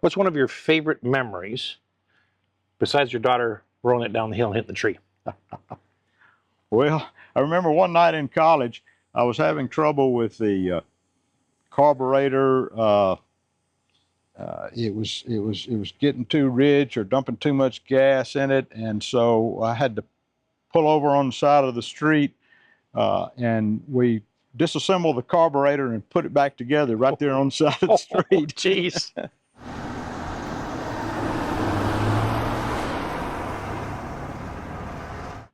What's one of your favorite memories, besides your daughter rolling it down the hill and hitting the tree? Well, I remember one night in college, I was having trouble with the carburetor. It was getting too rich or dumping too much gas in it, and so I had to pull over on the side of the street, and we disassembled the carburetor and put it back together right there on the side of the street. Jeez.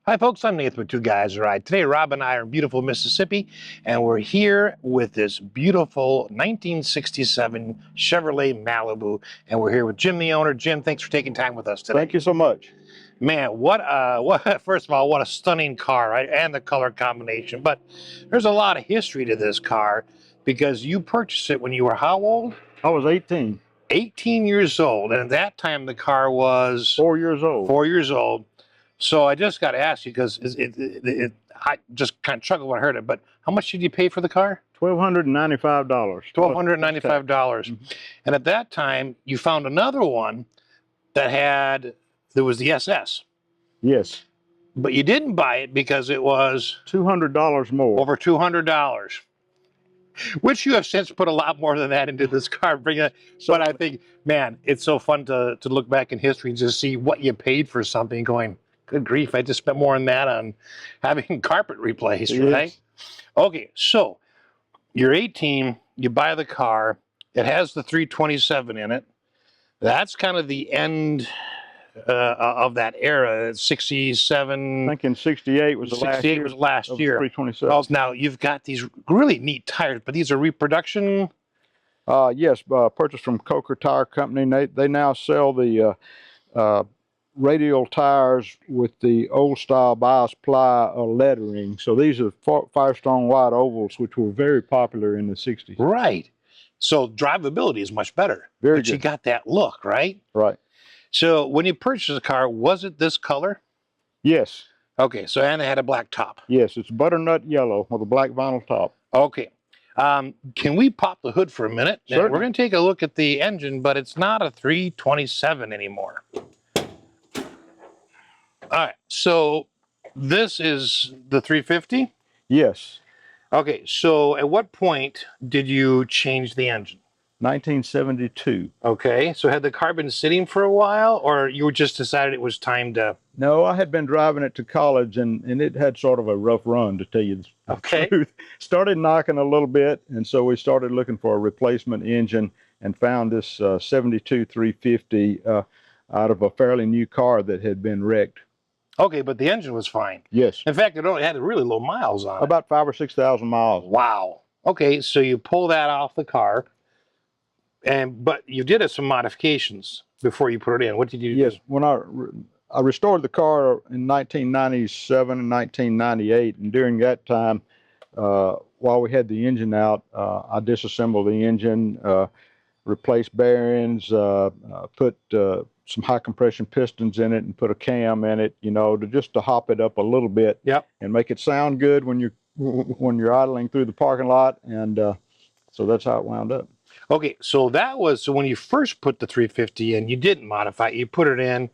Hi folks, I'm Nathan with Two Guys Ride. Today Rob and I are in beautiful Mississippi, and we're here with this beautiful 1967 Chevrolet Malibu, and we're here with Jim, the owner. Jim, thanks for taking time with us today. Thank you so much. Man, first of all, what a stunning car, right? And the color combination. But there's a lot of history to this car because you purchased it when you were how old? I was 18. 18 years old, and at that time the car was 4 years old. 4 years old. So I just got to ask you, because I just kind of chuckled when I heard it, but how much did you pay for the car? $1,295. $1,295. And at that time, you found another one there was the SS. Yes. But you didn't buy it because it was $200 more. over $200. Which you have since put a lot more than that into this car. But I think, man, it's so fun to look back in history and just see what you paid for something going, good grief, I just spent more than that on having carpet replaced, Yes. right? Okay, so you're 18, you buy the car, it has the 327 in it. That's kind of the end of that era. 67. I think in 68 was the last 68 year. was last of year. 327. Well, now you've got these really neat tires, but these are reproduction. Yes, purchased from Coker Tire Company. They now sell the radial tires with the old style bias ply lettering. So these are Firestone wide ovals, which were very popular in the 60s. Right. So drivability is much better. Very but good. you got that look, right? Right. So when you purchased the car, was it this color? Yes. Okay, so and it had a black top. Yes, it's butternut yellow with a black vinyl top. Okay. Can we pop the hood for a minute? Certainly. We're going to take a look at the engine, but it's not a 327 anymore. All right, so this is the 350? Yes. Okay, so at what point did you change the engine? 1972. Okay, so had the car been sitting for a while, or you just decided it was time to... No, I had been driving it to college, and it had sort of a rough run, to tell you the truth. Started knocking a little bit, and so we started looking for a replacement engine and found this 72 350 out of a fairly new car that had been wrecked. Okay, but the engine was fine. Yes. In fact, it only had really low miles on it. About 5,000 or 6,000 miles. Wow. Okay, so you pull that off the car, but you did some modifications before you put it in. What did you do? Yes, when I restored the car in 1997 and 1998, and during that time, while we had the engine out, I disassembled the engine, replaced bearings, put some high compression pistons in it, and put a cam in it, just to hop it up a little bit. Yep. And make it sound good when you're idling through the parking lot, and so that's how it wound up. Okay, so so when you first put the 350 in, you didn't modify it. You put it in,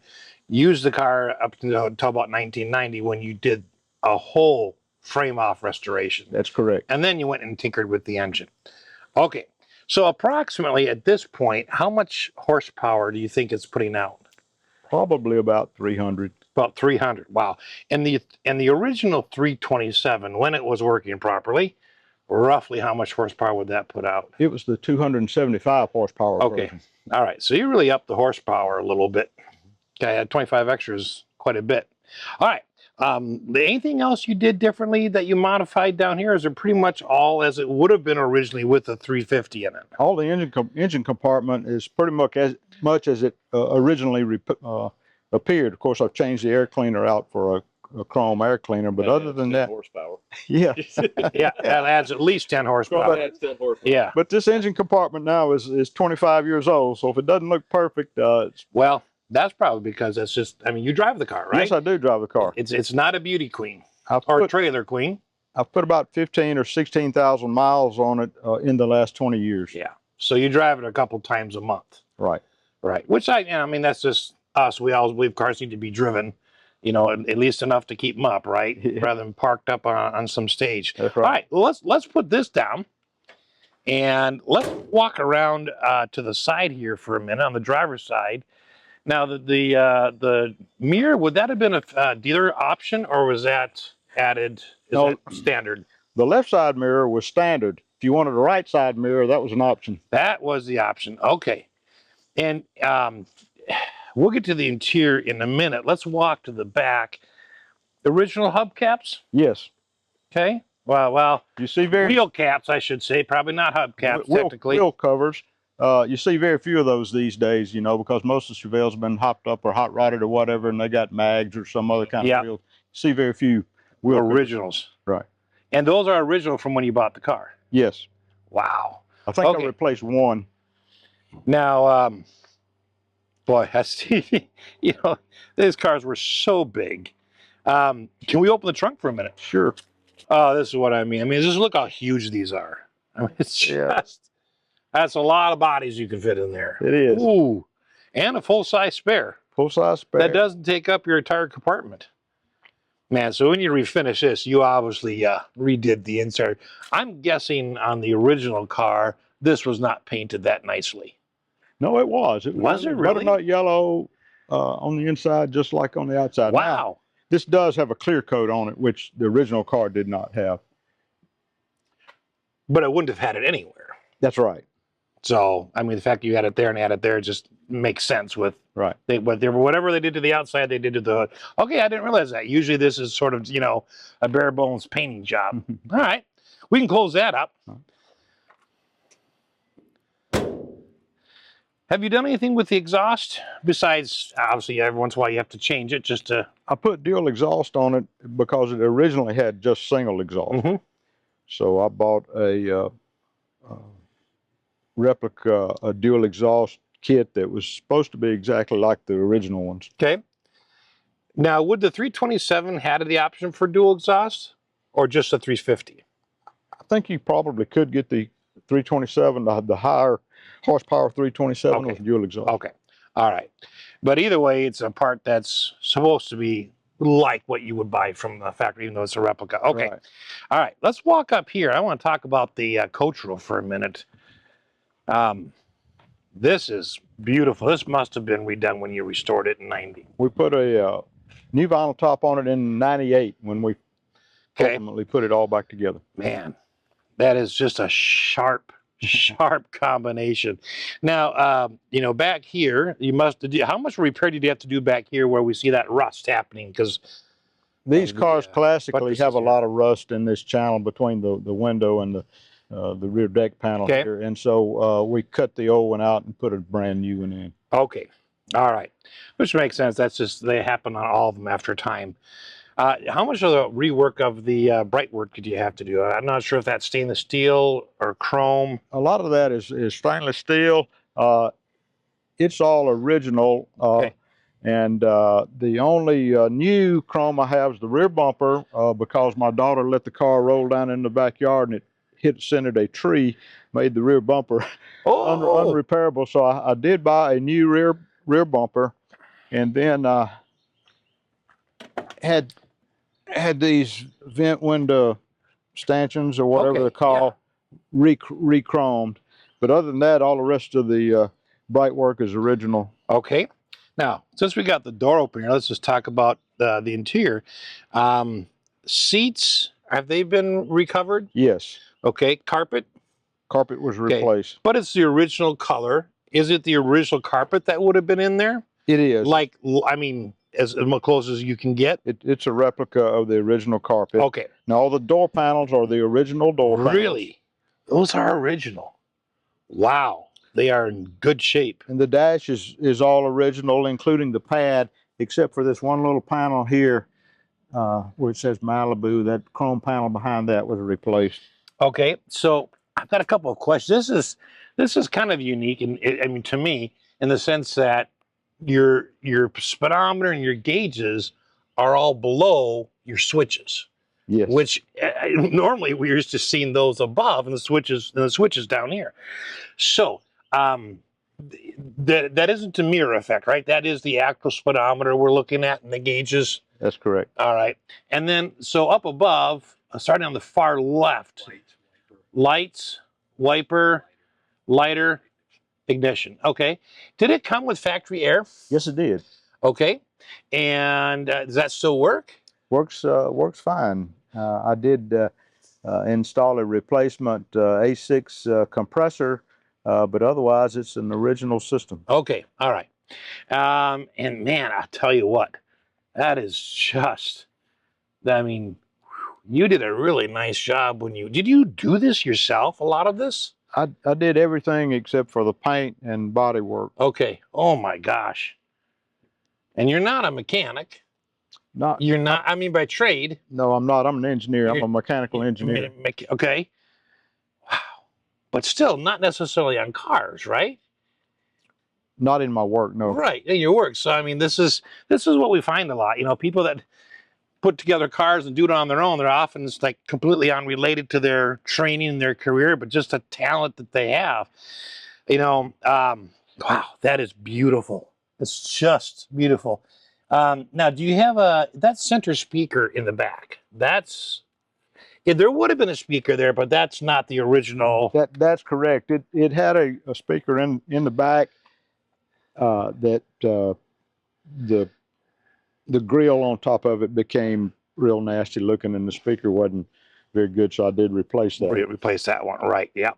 used the car up until about 1990 when you did a whole frame-off restoration. That's correct. And then you went and tinkered with the engine. Okay, so approximately at this point, how much horsepower do you think it's putting out? Probably about 300. About 300, wow. And the original 327, when it was working properly, roughly how much horsepower would that put out? It was the 275 horsepower Okay, version. all right, so you really upped the horsepower a little bit. Okay, 25 extras, quite a bit. All right, anything else you did differently that you modified down here? Is it pretty much all as it would have been originally with the 350 in it? All the engine compartment is pretty much as it originally appeared. Of course, I've changed the air cleaner out for a chrome air cleaner, but other than that, horsepower. Yeah. Yeah, that adds at least 10 horsepower. That's 10 horsepower. Yeah. But this engine compartment now is 25 years old, so if it doesn't look perfect, Well, that's probably because it's just, I mean, you drive the car, right? Yes, I do drive the car. It's not a beauty queen I've or put, trailer queen. I've put about 15 or 16,000 miles on it in the last 20 years. Yeah. So you drive it a couple times a month. Right. Right. Which I mean, that's just us. We always believe cars need to be driven, at least enough to keep them up, right? Yeah. Rather than parked up on some stage. That's All right. right. Well, let's put this down and let's walk around to the side here for a minute on the driver's side. Now, the mirror, would that have been a dealer option or was that added? Is No. that standard? The left side mirror was standard. If you wanted a right side mirror, that was an option. That was the option. Okay. And we'll get to the interior in a minute. Let's walk to the back. Original hubcaps? Yes. Okay. Well, You see very wheel caps, I should say. Probably not hubcaps, technically. wheel covers. You see very few of those these days, because most of the Chevelles have been hopped up or hot rodded or whatever, and they got mags or some other kind of wheel. You see very few wheel originals. Covers. Right. And those are original from when you bought the car? Yes. Wow. I think I replaced one. Now, boy, these cars were so big. Can we open the trunk for a minute? Sure. Oh, this is what I mean. Just look how huge these are. It's just, that's a lot of bodies you can fit in there. It is. Ooh, and a full-size spare. Full-size spare. That doesn't take up your entire compartment. Man, so when you refinish this, you obviously redid the inside. I'm guessing on the original car, this was not painted that nicely. No, it was. Was it really? Butternut yellow on the inside, just like on the outside. Wow. Now, this does have a clear coat on it, which the original car did not have. But it wouldn't have had it anywhere. That's right. So, the fact you had it there and had it there just makes sense with right. Whatever they did to the outside, they did to the hood. Okay, I didn't realize that. Usually this is sort of, a bare bones painting job. All right, we can close that up. Have you done anything with the exhaust besides, obviously, every once in a while you have to change it just to... I put dual exhaust on it because it originally had just single exhaust. So I bought a replica, a dual exhaust kit that was supposed to be exactly like the original ones. Okay. Now, would the 327 had the option for dual exhaust or just the 350? I think you probably could get the 327, the higher horsepower 327 with dual exhaust. Okay. All right. But either way, it's a part that's supposed to be like what you would buy from the factory, even though it's a replica. Okay. Right. All right. Let's walk up here. I want to talk about the coach roof for a minute. This is beautiful. This must have been redone when you restored it in 90. We put a new vinyl top on it in 98 when we ultimately put it all back together. Man, that is just a sharp combination. Now, back here, you must have, how much repair did you have to do back here where we see that rust happening? Because these cars classically have a lot of rust in this channel between the window and the rear deck panel here. And so we cut the old one out and put a brand new one in. Okay. All right. Which makes sense. That's just, they happen on all of them after time. How much of the rework of the bright work did you have to do? I'm not sure if that's stainless steel or chrome. A lot of that is stainless steel. It's all original. And the only new chrome I have is the rear bumper because my daughter let the car roll down in the backyard and it centered a tree, made the rear bumper unrepairable. So I did buy a new rear bumper, and then had these vent window stanchions or whatever they're called re-chromed. But other than that, all the rest of the bright work is original. Okay. Now, since we got the door open here, let's just talk about the interior. Seats, have they been recovered? Yes. Okay. Carpet? Carpet was replaced. But it's the original color. Is it the original carpet that would have been in there? It is. Like, as close as you can get? It's a replica of the original carpet. Okay. Now, all the door panels are the original door panels. Really? Those are original. Wow. They are in good shape. And the dash is all original, including the pad, except for this one little panel here where it says Malibu. That chrome panel behind that was replaced. Okay, so I've got a couple of questions. This is kind of unique, and to me, in the sense that your speedometer and your gauges are all below your switches. Yes. Which normally we're used to seeing those above, and the switches down here. So That isn't a mirror effect, right? That is the actual speedometer we're looking at and the gauges. That's correct. All right. And then, so up above, starting on the far left, lights, wiper, lighter, ignition. Okay. Did it come with factory air? Yes, it did. Okay. And does that still work? Works fine. I did install a replacement A6 compressor, but otherwise it's an original system. Okay. All right. And man, I'll tell you what, that is just, I mean, you did a really nice job when did you do this yourself, a lot of this? I did everything except for the paint and body work. Okay. Oh my gosh. And you're not a mechanic. You're not, I mean, by trade. No, I'm not. I'm an engineer. I'm a mechanical engineer. Okay. Wow. But still, not necessarily on cars, right? Not in my work, no. Right, in your work. So, I mean, this is what we find a lot. You know, people that put together cars and do it on their own, they're often just like completely unrelated to their training and their career, but just a talent that they have. You know, wow, that is beautiful. It's just beautiful. Now, do you have that center speaker in the back? Yeah, there would have been a speaker there, but that's not the original. That's correct. It had a speaker in the back that the grill on top of it became real nasty looking, and the speaker wasn't very good, so I did replace that. Replace that one, right? Yeah.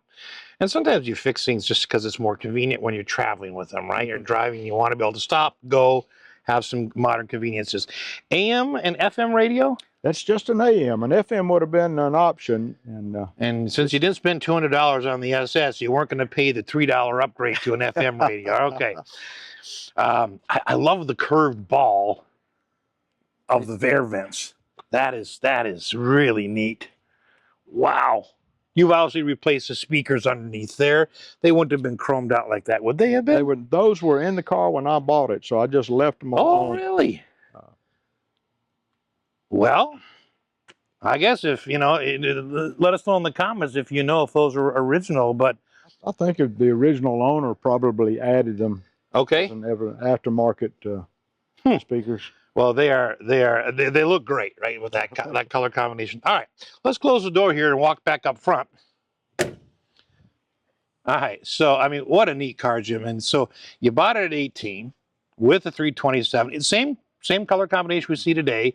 And sometimes you fix things just because it's more convenient when you're traveling with them, right? You're driving, you want to be able to stop, go, have some modern conveniences. AM and FM radio? That's just an AM. An FM would have been an option. And since you didn't spend $200 on the SS, you weren't going to pay the $3 upgrade to an FM radio. Okay. I love the curved ball of the air vents. That is really neat. Wow. You've obviously replaced the speakers underneath there. They wouldn't have been chromed out like that, would they have been? Those were in the car when I bought it, so I just left them alone. Oh, really? Well, I guess if, you know, let us know in the comments if you know if those are original, but I think if the original owner probably added them. Okay. As an aftermarket speakers. Well, they look great, right, with that color combination. All right, let's close the door here and walk back up front. All right, so I mean, what a neat car, Jim. And so you bought it at 18 with a 327. It's same color combination we see today.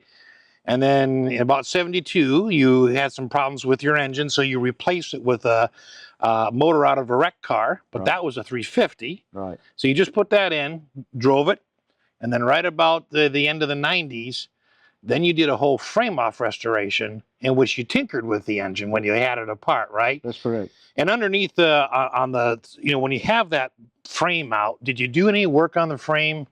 And then in about 72, you had some problems with your engine, so you replaced it with a motor out of a wrecked car, but that was a 350. Right. So you just put that in, drove it, and then right about the end of the 90s, then you did a whole frame-off restoration in which you tinkered with the engine when you had it apart, right? That's correct. And underneath on the, you know, when you have that frame out, did you do any work on the frame,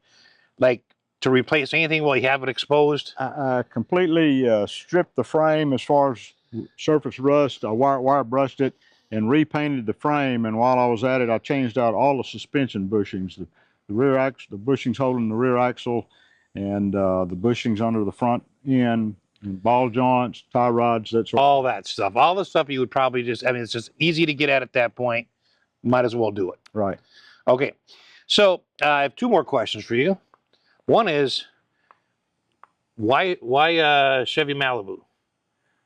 like to replace anything while you have it exposed? I completely stripped the frame as far as surface rust. I wire brushed it and repainted the frame. And while I was at it, I changed out all the suspension bushings, the rear axle, the bushings holding the rear axle, and the bushings under the front end, and ball joints, tie rods, that sort of all that stuff. All the stuff you would probably just, I mean, it's just easy to get at that point. Might as well do it. Right. Okay. So I have two more questions for you. One is, why Chevy Malibu?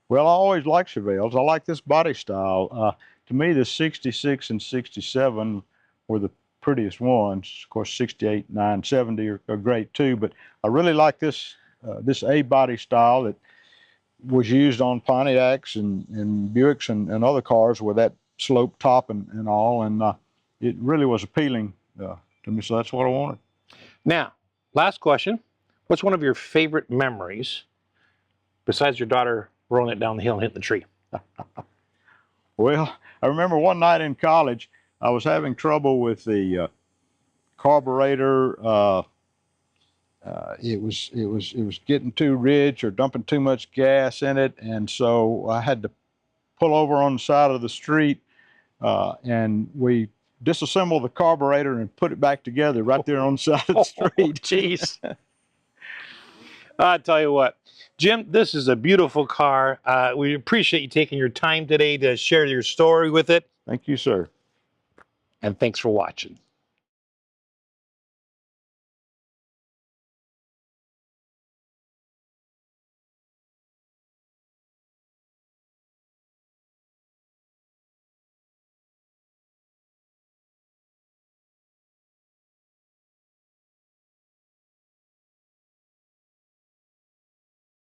Well, I always liked Chevelles. I like this body style. To me, the 66 and 67 were the prettiest ones. Of course, 68, 9, 70 are great too, but I really like this this A body style that was used on Pontiacs and Buicks and other cars with that sloped top and all, and it really was appealing to me, so that's what I wanted. Now, last question. What's one of your favorite memories, besides your daughter rolling it down the hill and hitting the tree? Well, I remember one night in college, I was having trouble with the carburetor. It was getting too rich or dumping too much gas in it, and so I had to pull over on the side of the street, and we disassembled the carburetor and put it back together right there on the side of the street. Jeez. I tell you what, Jim, this is a beautiful car. We appreciate you taking your time today to share your story with it. Thank you, sir. And thanks for watching.